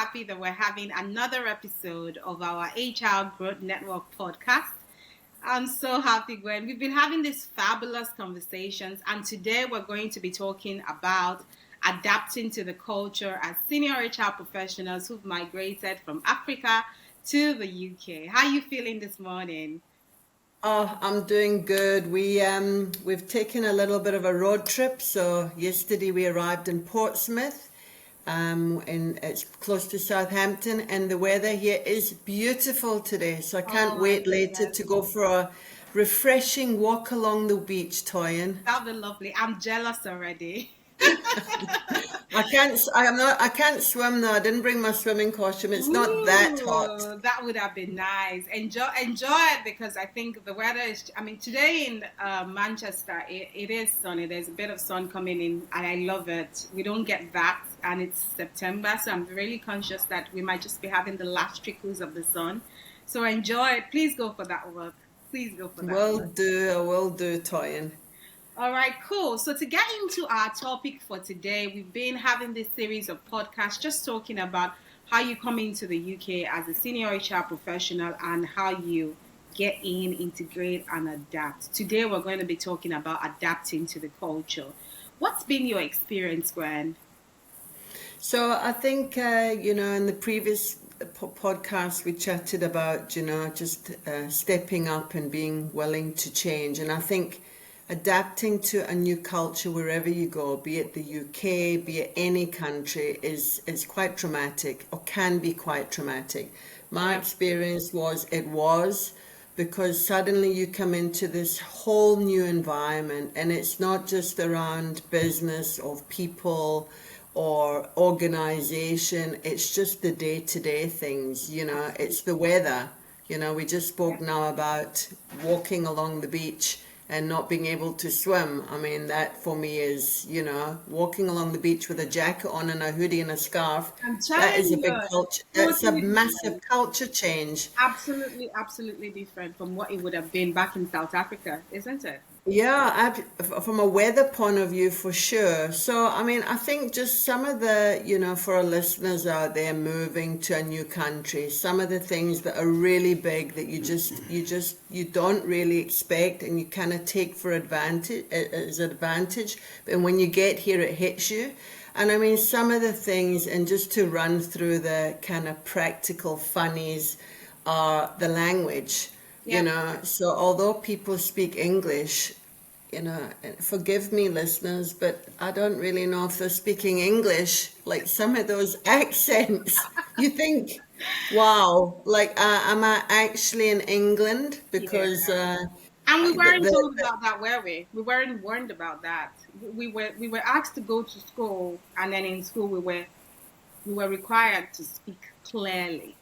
happy that we're having another episode of our HR Growth Network podcast. I'm so happy, Gwen. We've been having these fabulous conversations, and today we're going to be talking about adapting to the culture as senior HR professionals who've migrated from Africa to the UK. How are you feeling this morning? Oh, I'm doing good. We've taken a little bit of a road trip. So yesterday we arrived in Portsmouth, and it's close to Southampton, and the weather here is beautiful today. So I can't Oh, wait later yes. to go for a refreshing walk along the beach, Toyin. That'll be lovely. I'm jealous already. I can't swim though. I didn't bring my swimming costume. It's not that hot. Ooh, that would have been nice. Enjoy it because I think the weather is. I mean, today in Manchester, it is sunny. There's a bit of sun coming in, and I love it. We don't get that, and it's September, so I'm really conscious that we might just be having the last trickles of the sun. So enjoy it. Please go for that work. Please go for that Will work. do, I will do, Toyin. All right, cool. So to get into our topic for today, we've been having this series of podcasts just talking about how you come into the UK as a senior HR professional and how you get in, integrate, and adapt. Today, we're going to be talking about adapting to the culture. What's been your experience, Gwen? So I think, in the previous podcast, we chatted about, just stepping up and being willing to change. And I think adapting to a new culture wherever you go, be it the UK, be it any country, is quite traumatic or can be quite traumatic. My experience was it was because suddenly you come into this whole new environment, and it's not just around business or people or organization, it's just the day-to-day things, it's the weather. We just spoke now about walking along the beach and not being able to swim. I mean, that for me is, walking along the beach with a jacket on and a hoodie and a scarf. I'm That telling is a you, big culture. That's a totally massive different. culture change. Absolutely, absolutely different from what it would have been back in South Africa, isn't it? Yeah, from a weather point of view, for sure. So, I mean, I think just some of the, for our listeners out there moving to a new country, some of the things that are really big that you don't really expect and you kind of take for advantage as advantage. And when you get here, it hits you. And I mean, some of the things, and just to run through the kind of practical funnies, are the language. Yeah. So although people speak English, forgive me, listeners, but I don't really know if they're speaking English. Like some of those accents, you think, wow, like, am I actually in England? Yeah. Because And we the, weren't told the, about that, were we? We weren't warned about that. We were asked to go to school, and then in school we were required to speak clearly.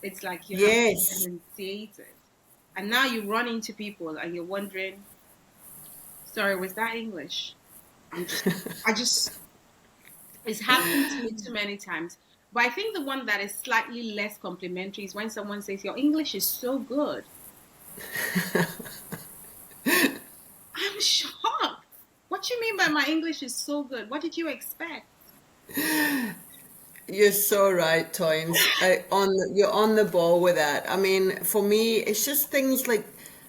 It's like you have to yes. enunciate it. And now you run into people and you're wondering, sorry, was that English? I just, it's happened to me too many times. But I think the one that is slightly less complimentary is when someone says, your English is so good. I'm shocked. What do you mean by my English is so good? What did you expect? You're so right, Toynes. You're on the ball with that. I mean, for me, it's just things like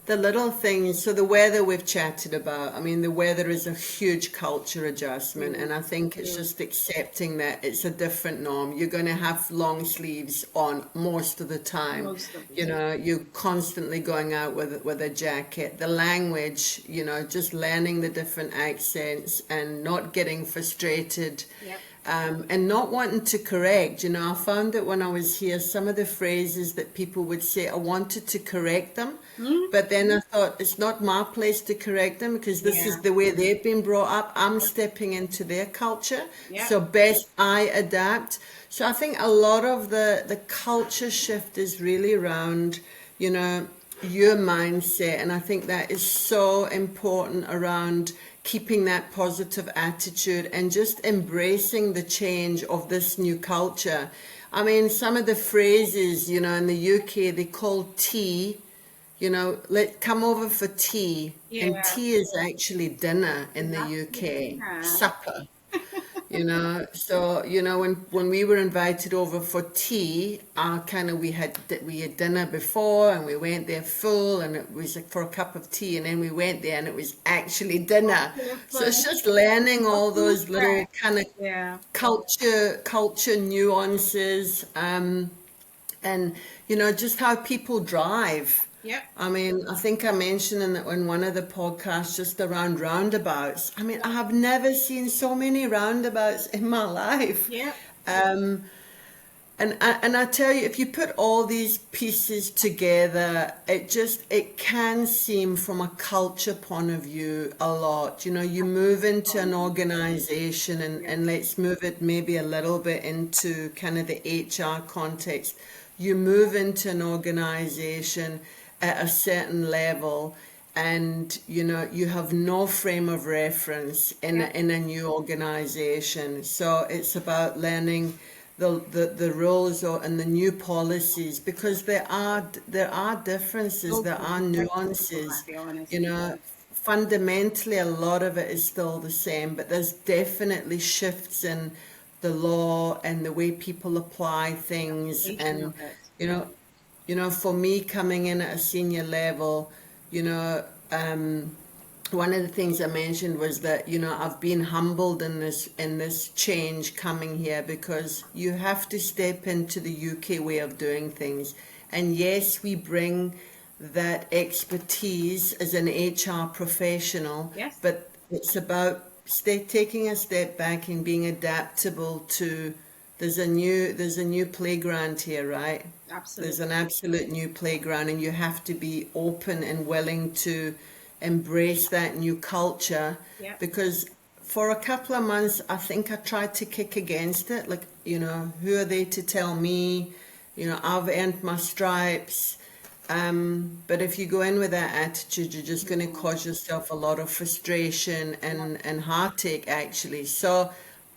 the little things. So the weather we've chatted about. I mean, the weather is a huge culture adjustment, Mm, and I think it's mm, just accepting that it's a different norm. You're going to have long sleeves on most of the time. most of the time. You're constantly going out with a jacket. The language, just learning the different accents and not getting frustrated, Yep. and not wanting to correct. I found that when I was here, some of the phrases that people would say, I wanted to correct them, Mm, but then I thought it's not my place to correct them because this is yeah. the way they've been brought up. I'm stepping into their culture, Yep. so best I adapt. So I think a lot of the culture shift is really around, your mindset, and I think that is so important around keeping that positive attitude and just embracing the change of this new culture. I mean, some of the phrases, in the UK, they call tea, let come over for tea. And Yeah. tea is actually dinner in the That's UK, yeah. supper. When we were invited over for tea, we had dinner before, and we went there full, and it was like for a cup of tea, and then we went there and it was actually dinner. So it's just learning all those little kind of Yeah. culture nuances, and just how people drive. Yep. I mean, I think I mentioned in one of the podcasts just around roundabouts. I mean, I have never seen so many roundabouts in my life. Yep. Um, and I tell you, if you put all these pieces together, it can seem from a culture point of view a lot. You move into an organization, and let's move it maybe a little bit into kind of the HR context. You move into an organization at a certain level, and you have no frame of reference in a new organization. So it's about learning the roles and the new policies, because there are differences, there are nuances. Be honest. Fundamentally a lot of it is still the same, but there's definitely shifts in the law and the way people apply things. Application And of it. for me, coming in at a senior level, you know one of the things I mentioned was that I've been humbled in this change coming here, because you have to step into the UK way of doing things. And yes, we bring that expertise as an HR professional, Yes. but it's about taking a step back and being adaptable to. There's a new playground here, right? There's Absolutely. an absolute new playground, and you have to be open and willing to embrace that new culture. Yep. Because for a couple of months, I think I tried to kick against it. Like, who are they to tell me? I've earned my stripes. But if you go in with that attitude, you're just going to cause yourself a lot of frustration and heartache, actually. So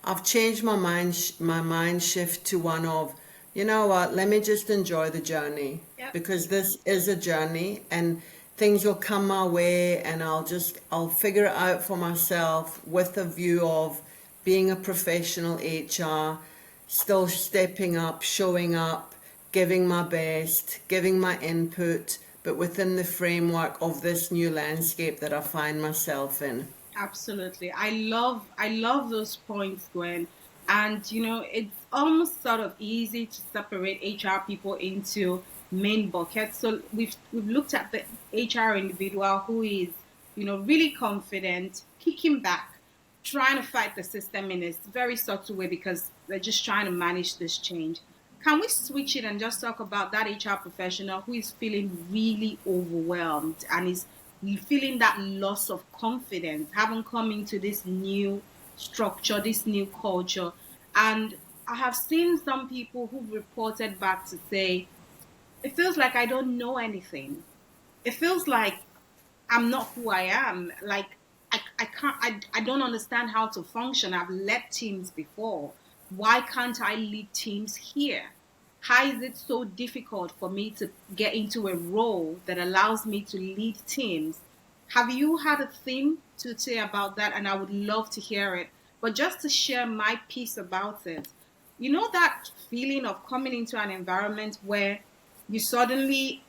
I've changed my mind shift to one of, you know what, let me just enjoy the journey, Yep. because this is a journey, and things will come my way, and I'll figure it out for myself, with a view of being a professional HR, still stepping up, showing up, giving my best, giving my input, but within the framework of this new landscape that I find myself in. Absolutely. I love those points, Gwen. And it's almost sort of easy to separate HR people into main buckets. So we've looked at the HR individual who is, really confident, kicking back, trying to fight the system in a very subtle way because they're just trying to manage this change. Can we switch it and just talk about that HR professional who is feeling really overwhelmed and is feeling that loss of confidence, having come into this new structure, this new culture? And I have seen some people who've reported back to say, it feels like I don't know anything. It feels like I'm not who I am. Like I can't I don't understand how to function. I've led teams before. Why can't I lead teams here? How is it so difficult for me to get into a role that allows me to lead teams? Have you had a theme to say about that? And I would love to hear it. But just to share my piece about it, that feeling of coming into an environment where you suddenly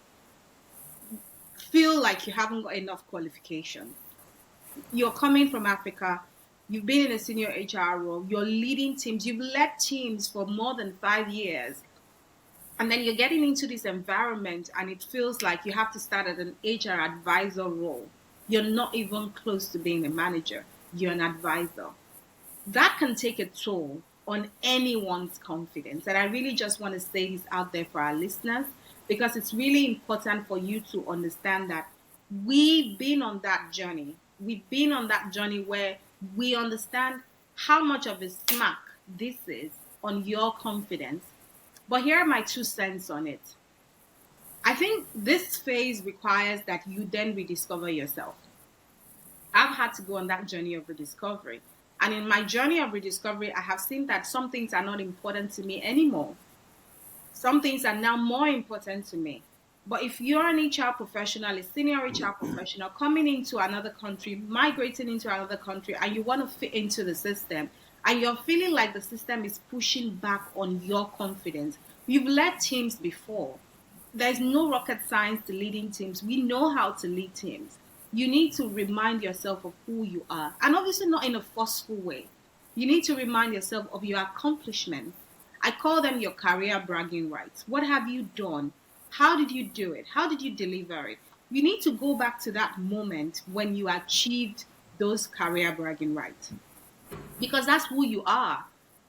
feel like you haven't got enough qualifications. You're coming from Africa, you've been in a senior HR role, you're leading teams, you've led teams for more than 5 years, and then you're getting into this environment and it feels like you have to start at an HR advisor role. You're not even close to being a manager, you're an advisor. That can take a toll on anyone's confidence. And I really just want to say this out there for our listeners, because it's really important for you to understand that we've been on that journey. We've been on that journey where we understand how much of a smack this is on your confidence. But here are my 2 cents on it. I think this phase requires that you then rediscover yourself. I've had to go on that journey of rediscovery. And in my journey of rediscovery, I have seen that some things are not important to me anymore. Some things are now more important to me. But if you're an HR professional, a senior HR professional coming into another country, migrating into another country, and you want to fit into the system, and you're feeling like the system is pushing back on your confidence. You've led teams before. There's no rocket science to leading teams. We know how to lead teams. You need to remind yourself of who you are, and obviously not in a forceful way. You need to remind yourself of your accomplishments. I call them your career bragging rights. What have you done? How did you do it? How did you deliver it? You need to go back to that moment when you achieved those career bragging rights, because that's who you are.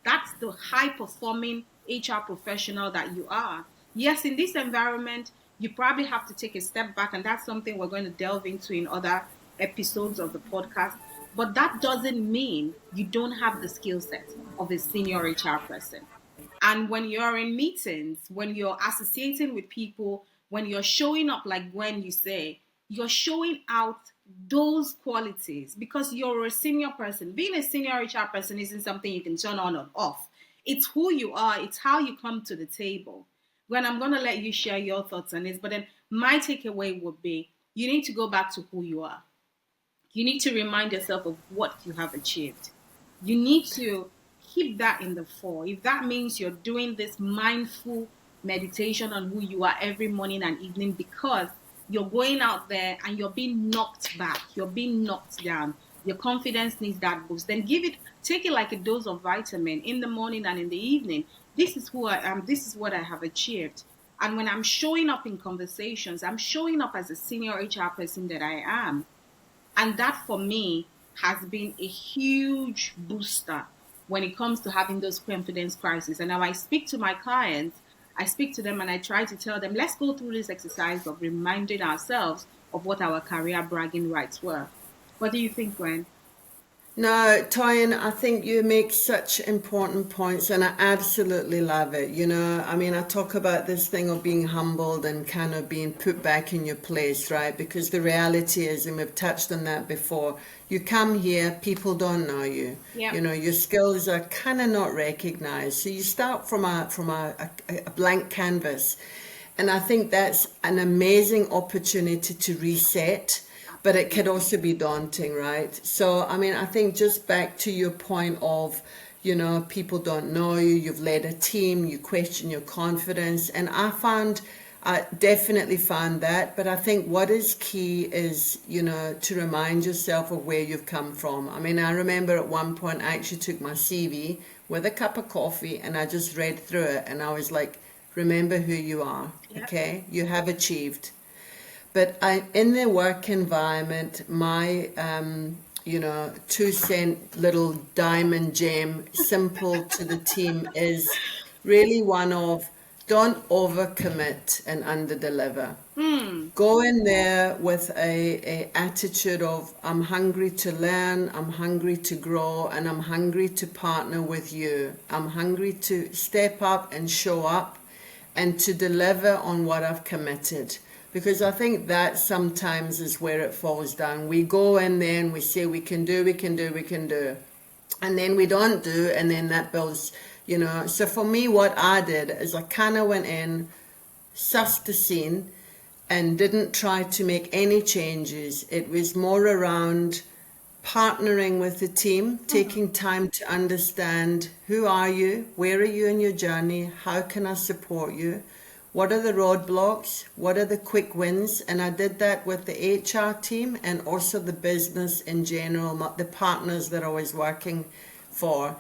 That's the high performing HR professional that you are. Yes, in this environment, you probably have to take a step back, and that's something we're going to delve into in other episodes of the podcast. But that doesn't mean you don't have the skill set of a senior HR person. And when you're in meetings, when you're associating with people, when you're showing up, like when you say, you're showing out those qualities because you're a senior person. Being a senior HR person isn't something you can turn on or off. It's who you are, it's how you come to the table. When I'm going to let you share your thoughts on this, but then my takeaway would be you need to go back to who you are. You need to remind yourself of what you have achieved. You need to keep that in the fore. If that means you're doing this mindful meditation on who you are every morning and evening because you're going out there and you're being knocked back, you're being knocked down, your confidence needs that boost, then take it like a dose of vitamin in the morning and in the evening. This is who I am, this is what I have achieved. And when I'm showing up in conversations, I'm showing up as a senior HR person that I am. And that for me has been a huge booster when it comes to having those confidence crises. And now I speak to my clients, I speak to them and I try to tell them, let's go through this exercise of reminding ourselves of what our career bragging rights were. What do you think, Gwen? No, Toyin, I think you make such important points, and I absolutely love it. I mean, I talk about this thing of being humbled and kind of being put back in your place, right? Because the reality is, and we've touched on that before, you come here, people don't know you. Yeah. Your skills are kind of not recognized. So you start from a blank canvas. And I think that's an amazing opportunity to reset, but it could also be daunting, right? So, I mean, I think just back to your point of, people don't know you, you've led a team, you question your confidence. And I definitely found that. But I think what is key is, to remind yourself of where you've come from. I mean, I remember at one point I actually took my CV with a cup of coffee and I just read through it. And I was like, remember who you are, okay? You have achieved. But in the work environment, my, 2 cent little diamond gem, simple to the team, is really one of don't overcommit and underdeliver. Go in there with a attitude of I'm hungry to learn, I'm hungry to grow, and I'm hungry to partner with you. I'm hungry to step up and show up and to deliver on what I've committed. Because I think that sometimes is where it falls down. We go in there and we say we can do. And then we don't do, and then that builds, So for me, what I did is I kind of went in, sussed the scene, and didn't try to make any changes. It was more around partnering with the team, taking time to understand who are you, where are you in your journey, how can I support you, what are the roadblocks, what are the quick wins. And I did that with the HR team and also the business in general, the partners that I was working for.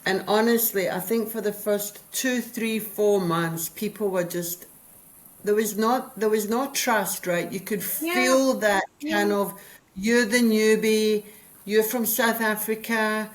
And honestly, I think for the first 2, 3, 4 months, people were just, there was no trust, right? You could feel that kind of, you're the newbie, you're from South Africa,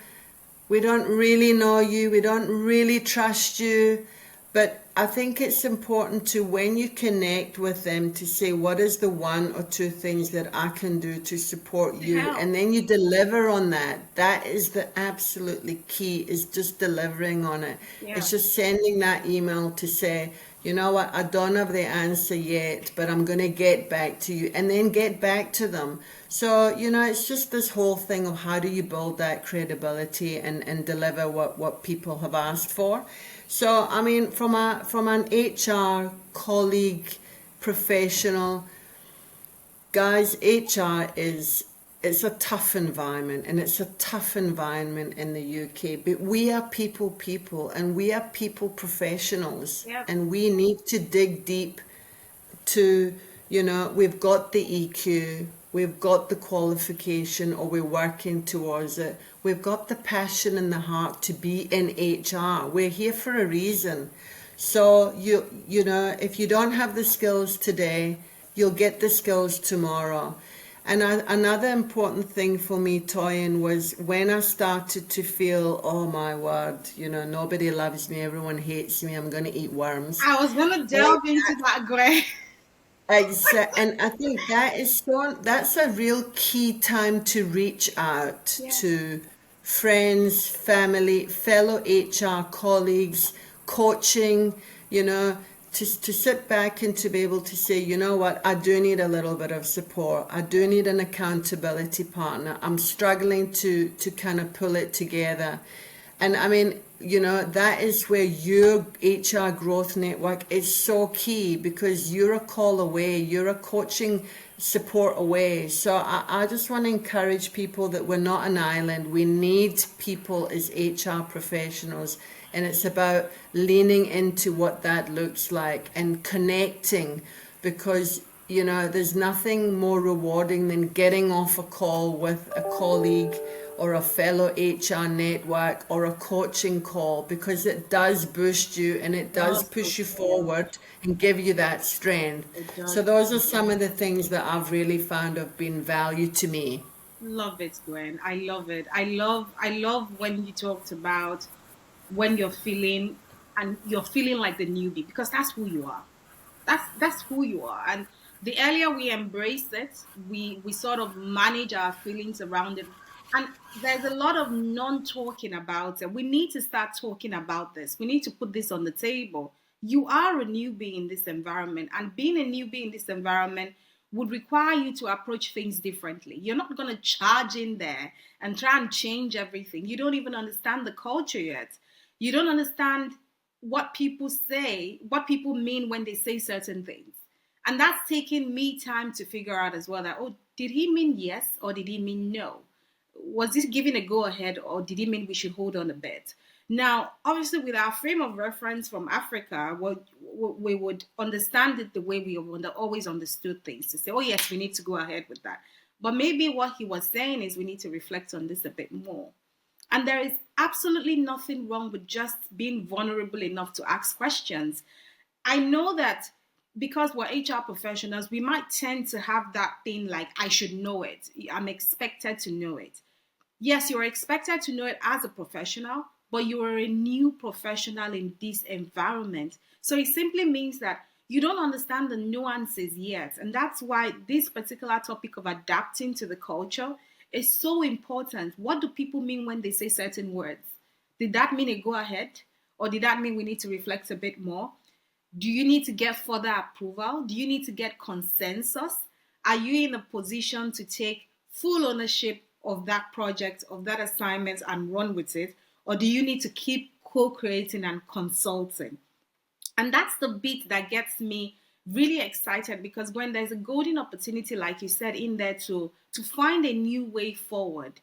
we don't really know you, we don't really trust you. But I think it's important to, when you connect with them, to say, what is the 1 or 2 things that I can do to support you? And then you deliver on that. That is the absolutely key, is just delivering on it. It's just sending that email to say, you know what, I don't have the answer yet, but I'm going to get back to you, and then get back to them. So, it's just this whole thing of how do you build that credibility and deliver what people have asked for. So, I mean, from an HR colleague, professional, guys, HR is it's a tough environment, and it's a tough environment in the UK, but we are people, and we are people professionals, Yep. and we need to dig deep to, we've got the EQ, we've got the qualification, or we're working towards it. We've got the passion and the heart to be in HR. We're here for a reason. So if you don't have the skills today, you'll get the skills tomorrow. And another important thing for me, Toyin, was when I started to feel, oh my word, nobody loves me, everyone hates me, I'm going to eat worms. I was gonna When delve into that, Gwen. And I think that's a real key time to reach out Yeah. to friends, family, fellow HR colleagues, coaching, to sit back and to be able to say, you know what, I do need a little bit of support. I do need an accountability partner. I'm struggling to kind of pull it together. And I mean, that is where your HR growth network is so key, because you're a call away, you're a coaching support away. So I just want to encourage people that we're not an island. We need people as HR professionals. And it's about leaning into what that looks like and connecting, because there's nothing more rewarding than getting off a call with a colleague or a fellow HR network or a coaching call, because it does boost you and it does Does push you yeah, forward and give you that strength. it So does. those are some of the things that I've really found have been value to me. Love it, Gwen. I love it. I love when you talked about when you're feeling like the newbie, because that's who you are. That's who you are. And the earlier we embrace it, we sort of manage our feelings around it. And there's a lot of non-talking about it. We need to start talking about this. We need to put this on the table. You are a newbie in this environment, and being a newbie in this environment would require you to approach things differently. You're not going to charge in there and try and change everything. You don't even understand the culture yet. You don't understand what people say, what people mean when they say certain things. And that's taking me time to figure out as well that, oh, did he mean yes or did he mean no? Was this giving a go ahead or did he mean we should hold on a bit? Now, obviously, with our frame of reference from Africa, well, we would understand it the way we have always understood things, to say, oh, yes, we need to go ahead with that. But maybe what he was saying is we need to reflect on this a bit more. And there is absolutely nothing wrong with just being vulnerable enough to ask questions. I know that because we're HR professionals, we might tend to have that thing like, I should know it. I'm expected to know it. Yes, you're expected to know it as a professional, but you are a new professional in this environment. So it simply means that you don't understand the nuances yet. And that's why this particular topic of adapting to the culture is so important. What do people mean when they say certain words? Did that mean a go ahead? Or did that mean we need to reflect a bit more? Do you need to get further approval? Do you need to get consensus? Are you in a position to take full ownership of that project, of that assignment, and run with it? Or do you need to keep co creating and consulting? And that's the bit that gets me really excited, because when there's a golden opportunity, like you said, in there to find a new way forward,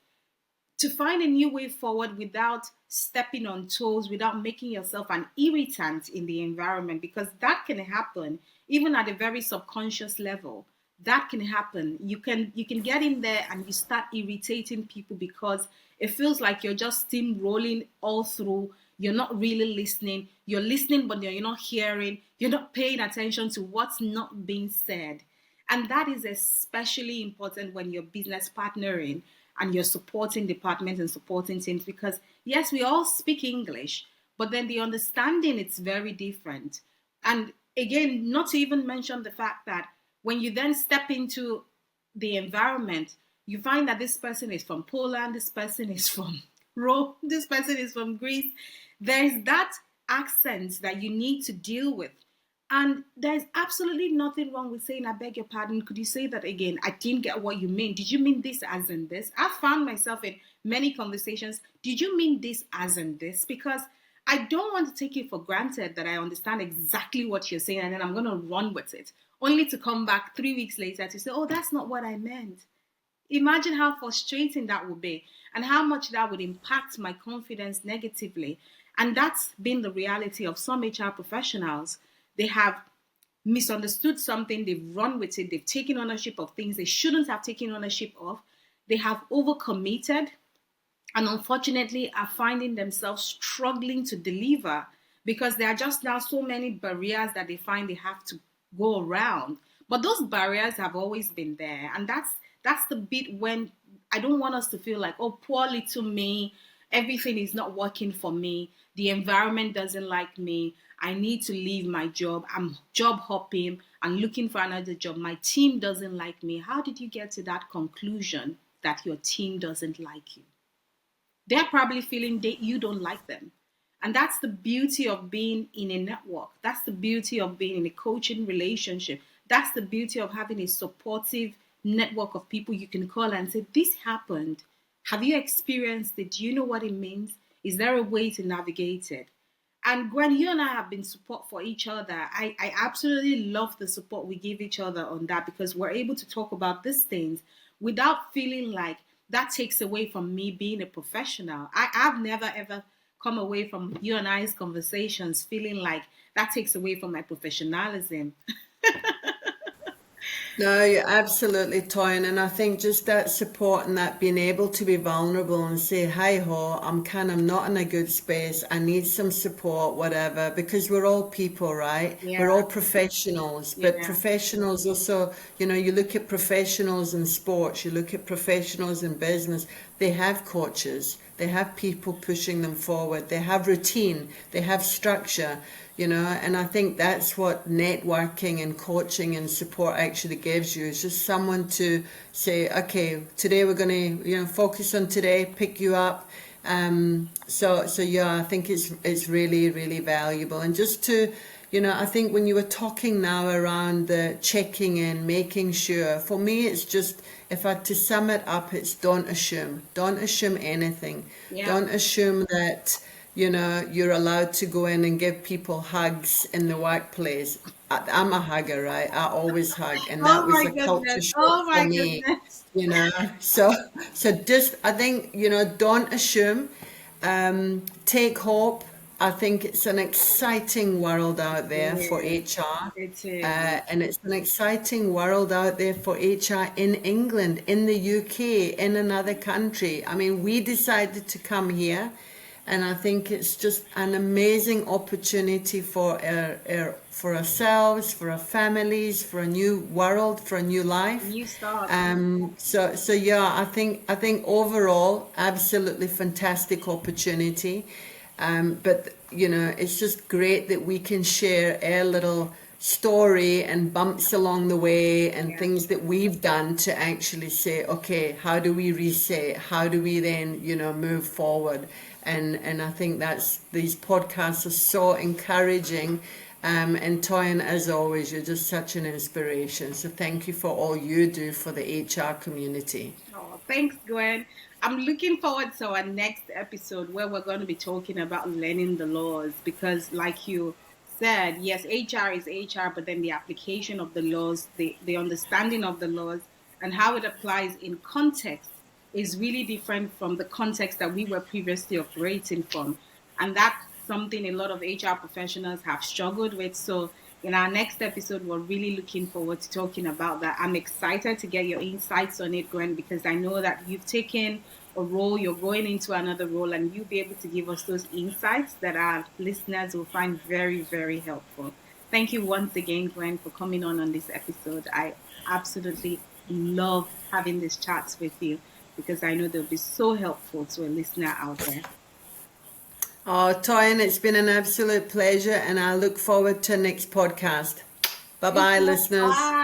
without stepping on toes, without making yourself an irritant in the environment, because that can happen even at a very subconscious level. That can happen. You can get in there and you start irritating people because it feels like you're just steamrolling all through. You're not really listening. You're listening, but you're not hearing. You're not paying attention to what's not being said. And that is especially important when you're business partnering and you're supporting departments and supporting teams, because yes, we all speak English, but then the understanding it's very different. And again, not to even mention the fact that when you then step into the environment, you find that this person is from Poland, this person is from Rome, this person is from Greece. There's that accent that you need to deal with. And there's absolutely nothing wrong with saying, I beg your pardon, could you say that again? I didn't get what you mean. Did you mean this as in this? I found myself in many conversations. Did you mean this as in this? Because I don't want to take it for granted that I understand exactly what you're saying and then I'm going to run with it, only to come back 3 weeks later to say, oh, that's not what I meant. Imagine how frustrating that would be and how much that would impact my confidence negatively. And that's been the reality of some HR professionals. They have misunderstood something, they've run with it, they've taken ownership of things they shouldn't have taken ownership of, they have overcommitted, and unfortunately are finding themselves struggling to deliver because there are just now so many barriers that they find they have to go around. But those barriers have always been there, and that's the bit when I don't want us to feel like, oh, poor little me, everything is not working for me, the environment doesn't like me, I need to leave my job, I'm job hopping and looking for another job, my team doesn't like me. How did you get to that conclusion that your team doesn't like you? They're probably feeling that you don't like them. And that's the beauty of being in a network. That's the beauty of being in a coaching relationship. That's the beauty of having a supportive network of people you can call and say, this happened. Have you experienced it? Do you know what it means? Is there a way to navigate it? And Gwen, you and I have been support for each other. I absolutely love the support we give each other on that because we're able to talk about these things without feeling like that takes away from me being a professional. I've never ever come away from you and I's conversations feeling like that takes away from my professionalism. No, you're absolutely, Toyin. And I think just that support and that being able to be vulnerable and say, hi ho, I'm not in a good space. I need some support, whatever, because we're all people, right? We're Yeah, all professionals, but yeah, professionals also, you look at professionals in sports, you look at professionals in business, they have coaches, they have people pushing them forward, they have routine, they have structure. And I think that's what networking and coaching and support actually gives you, is just someone to say, okay, today we're going to focus on today, pick you up. So yeah, I think it's really, really valuable. And just to, I think when you were talking now around the checking in, making sure, for me it's just, if I had to sum it up, it's don't assume anything. yeah. Don't assume that you're allowed to go in and give people hugs in the workplace. I'm a hugger, right? I always hug, and that Oh was my a culture goodness. shock Oh for my me. goodness. you know. So just, I think, don't assume. Take hope. I think it's an exciting world out there for Yeah, HR. it is. And it's an exciting world out there for HR in England, in the UK, in another country. I mean, we decided to come here, and I think it's just an amazing opportunity for ourselves, for our families, for a new world, for a new life. New start. So yeah, I think overall, absolutely fantastic opportunity. But it's just great that we can share our little story and bumps along the way and Yeah. things that we've done to actually say, okay, how do we reset? How do we then, move forward? And I think these podcasts are so encouraging. And Toyin, as always, you're just such an inspiration. So thank you for all you do for the HR community. Oh, thanks, Gwen. I'm looking forward to our next episode where we're going to be talking about learning the laws because, like you said, yes, HR is HR, but then the application of the laws, the understanding of the laws, and how it applies in context is really different from the context that we were previously operating from. And that's something a lot of HR professionals have struggled with. So, in our next episode, we're really looking forward to talking about that. I'm excited to get your insights on it, Gwen, because I know that you've taken a role, you're going into another role, and you'll be able to give us those insights that our listeners will find very, very helpful. Thank you once again, Gwen, for coming on this episode. I absolutely love having these chats with you because I know they'll be so helpful to a listener out there. Oh, Toyin, it's been an absolute pleasure, and I look forward to next podcast. Bye Take bye, care. listeners. Bye.